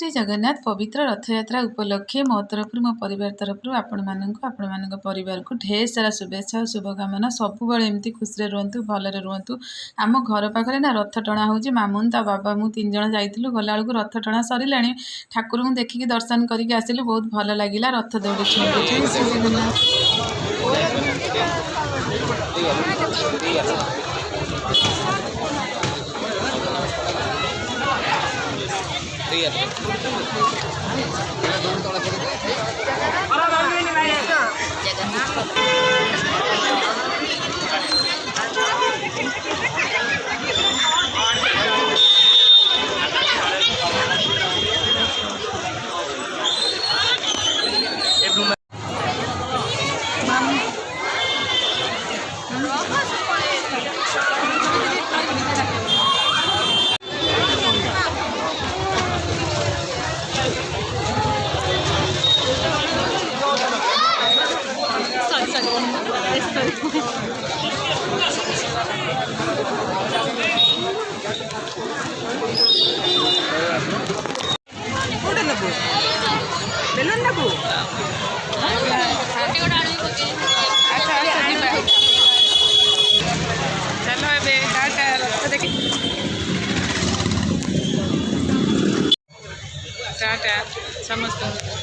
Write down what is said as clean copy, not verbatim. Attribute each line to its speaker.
Speaker 1: श्री जगन्नाथ पवित्र रथयात्रा उपलक्षे मो तरफ मो परिवार तरफ आपण परिवार को ढेर सारा शुभेच्छा और शुभकामना। सब एमती खुशी रुहतु भलरे रुहतु। आम घर पाखे ना रथ टणा हो मामुन ता बाबा मु 3 जण जाइलु गला बेलू रथ टणा सरिला ठाकुर को देखिकी दर्शन करके आसिलु बहुत भल लगिला। रथ दौड़ी जय श्री जगन्नाथ। टाटा समस्त।